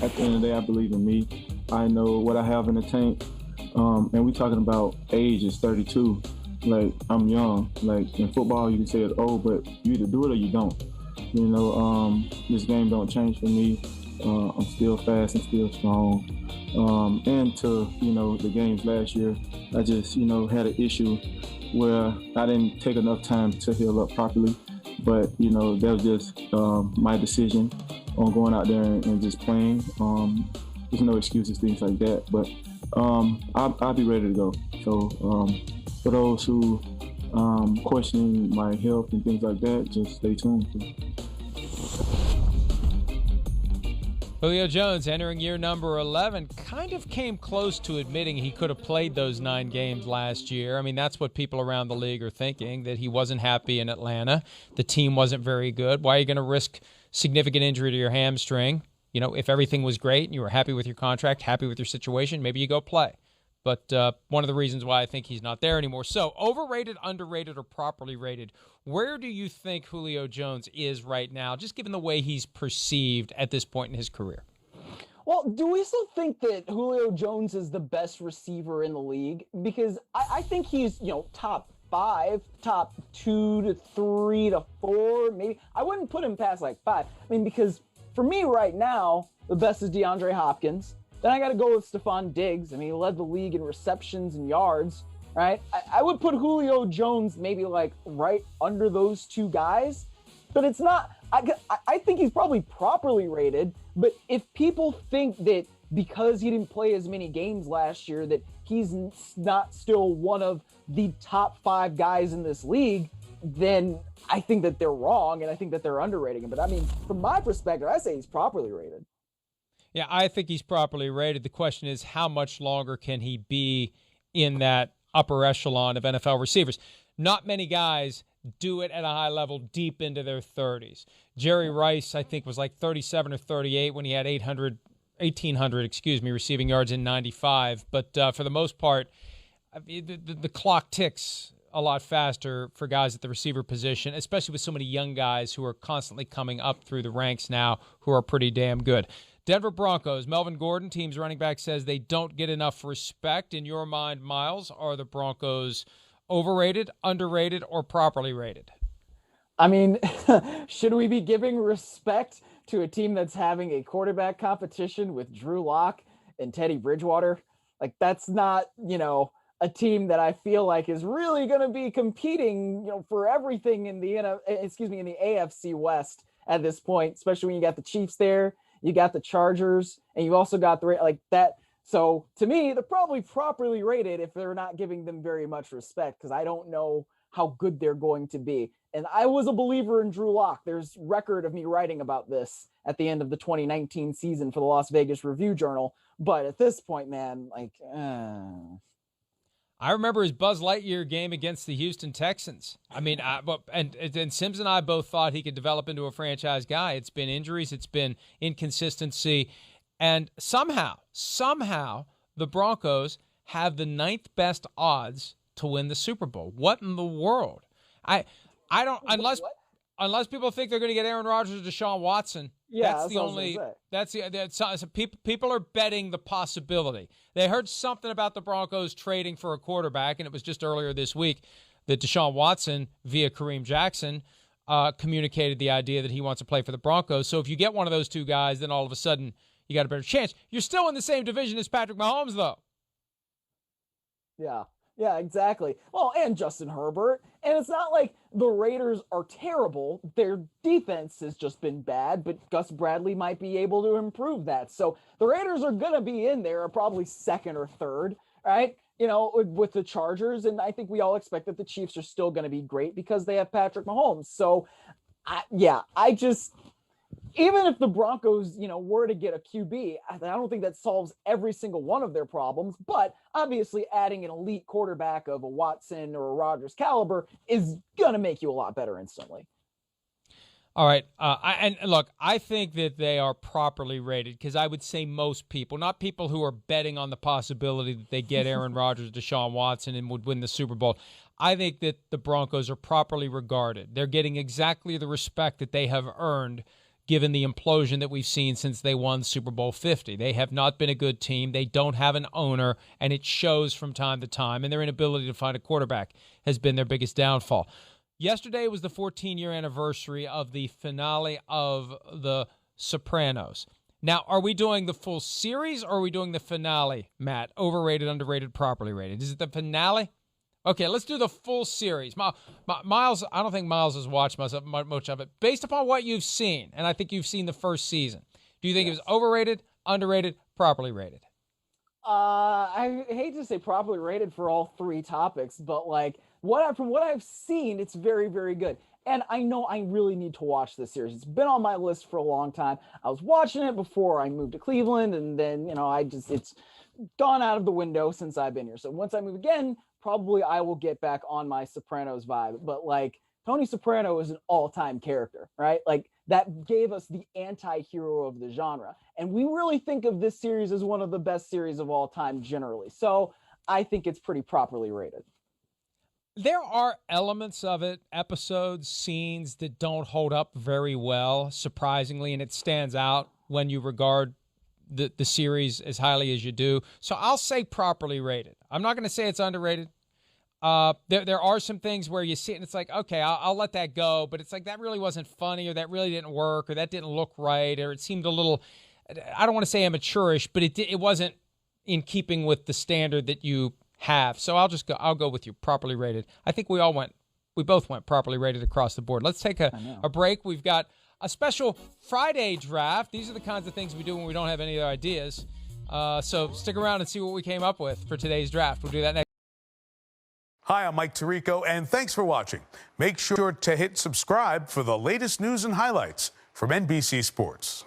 at the end of the day, I believe in me. I know what I have in the tank. And we talking about age is 32. Like, I'm young. Like, in football, you can say it's old, but you either do it or you don't. This game don't change for me. I'm still fast and still strong. And to, the games last year, I just, had an issue where I didn't take enough time to heal up properly. But, that was just my decision on going out there and just playing. There's no excuses, things like that. But I'll be ready to go. So for those who questioning my health and things like that, just stay tuned. Julio Jones entering year number 11 kind of came close to admitting he could have played those 9 games last year. I mean, that's what people around the league are thinking, that he wasn't happy in Atlanta. The team wasn't very good. Why are you going to risk significant injury to your hamstring? If everything was great and you were happy with your contract, happy with your situation, maybe you go play. But one of the reasons why I think he's not there anymore. So, overrated, underrated, or properly rated, where do you think Julio Jones is right now, just given the way he's perceived at this point in his career? Well, do we still think that Julio Jones is the best receiver in the league? Because I think he's, top 5, top 2 to 3 to 4, maybe. I wouldn't put him past like 5. I mean, because for me right now, the best is DeAndre Hopkins. Then I got to go with Stephon Diggs. I mean, he led the league in receptions and yards, right? I would put Julio Jones maybe like right under those 2 guys, but it's not. I think he's probably properly rated, but if people think that because he didn't play as many games last year that he's not still one of the top 5 guys in this league, then I think that they're wrong, and I think that they're underrating him. But I mean, from my perspective, I say he's properly rated. Yeah, I think he's properly rated. The question is, how much longer can he be in that upper echelon of NFL receivers? Not many guys do it at a high level deep into their 30s. Jerry Rice, I think, was like 37 or 38 when he had 1,800 receiving yards in 95. But for the most part, the clock ticks a lot faster for guys at the receiver position, especially with so many young guys who are constantly coming up through the ranks now who are pretty damn good. Denver Broncos, Melvin Gordon, team's running back, says they don't get enough respect. In your mind, Myles, are the Broncos overrated, underrated, or properly rated? I mean, should we be giving respect to a team that's having a quarterback competition with Drew Lock and Teddy Bridgewater? Like, that's not, a team that I feel like is really going to be competing, for everything in the AFC West at this point, especially when you got the Chiefs there. You got the Chargers, and you've also got that. So to me, they're probably properly rated if they're not giving them very much respect, because I don't know how good they're going to be. And I was a believer in Drew Lock. There's record of me writing about this at the end of the 2019 season for the Las Vegas Review-Journal. But at this point, man, I remember his Buzz Lightyear game against the Houston Texans. I mean, and Sims and I both thought he could develop into a franchise guy. It's been injuries. It's been inconsistency. And somehow, the Broncos have the 9th best odds to win the Super Bowl. What in the world? I don't, unless people think they're going to get Aaron Rodgers or Deshaun Watson. Yeah, that's the only. People are betting the possibility. They heard something about the Broncos trading for a quarterback, and it was just earlier this week that Deshaun Watson, via Kareem Jackson, communicated the idea that he wants to play for the Broncos. So if you get one of those 2 guys, then all of a sudden you got a better chance. You're still in the same division as Patrick Mahomes, though. Yeah, exactly. Well, and Justin Herbert. And it's not like the Raiders are terrible. Their defense has just been bad, but Gus Bradley might be able to improve that. So the Raiders are going to be in there, probably 2nd or 3rd, right? With the Chargers. And I think we all expect that the Chiefs are still going to be great because they have Patrick Mahomes. So, even if the Broncos, were to get a QB, I don't think that solves every single one of their problems. But obviously adding an elite quarterback of a Watson or a Rodgers caliber is going to make you a lot better instantly. All right. I think that they are properly rated because I would say most people, not people who are betting on the possibility that they get Aaron Rodgers, Deshaun Watson, and would win the Super Bowl. I think that the Broncos are properly regarded. They're getting exactly the respect that they have earned given the implosion that we've seen since they won Super Bowl 50. They have not been a good team. They don't have an owner, and it shows from time to time, and their inability to find a quarterback has been their biggest downfall. Yesterday was the 14-year anniversary of the finale of The Sopranos. Now, are we doing the full series, or are we doing the finale, Matt? Overrated, underrated, properly rated. Is it the finale? Okay, let's do the full series. Myles, I don't think Myles has watched much of it. Based upon what you've seen, and I think you've seen the first season, do you think it was overrated, underrated, properly rated? I hate to say properly rated for all three topics, but like from what I've seen, it's very, very good. And I know I really need to watch this series. It's been on my list for a long time. I was watching it before I moved to Cleveland, and then, it's gone out of the window since I've been here. So once I move again, probably I will get back on my Sopranos vibe. But like, Tony Soprano is an all-time character, right? Like, that gave us the anti-hero of the genre. And we really think of this series as one of the best series of all time generally. So I think it's pretty properly rated. There are elements of it, episodes, scenes that don't hold up very well, surprisingly, and it stands out when you regard the series as highly as you do. So I'll say properly rated. I'm not going to say it's underrated. There are some things where you see it and it's like, okay, I'll let that go, but it's like that really wasn't funny, or that really didn't work, or that didn't look right, or it seemed a little, I don't want to say amateurish, but it wasn't in keeping with the standard that you have. So I'll go with you, properly rated. I think we both went properly rated across the board. Let's take a break. We've got a special Friday draft. These are the kinds of things we do when we don't have any other ideas. So stick around and see what we came up with for today's draft. We'll do that next. Hi, I'm Mike Tirico, and thanks for watching. Make sure to hit subscribe for the latest news and highlights from NBC Sports.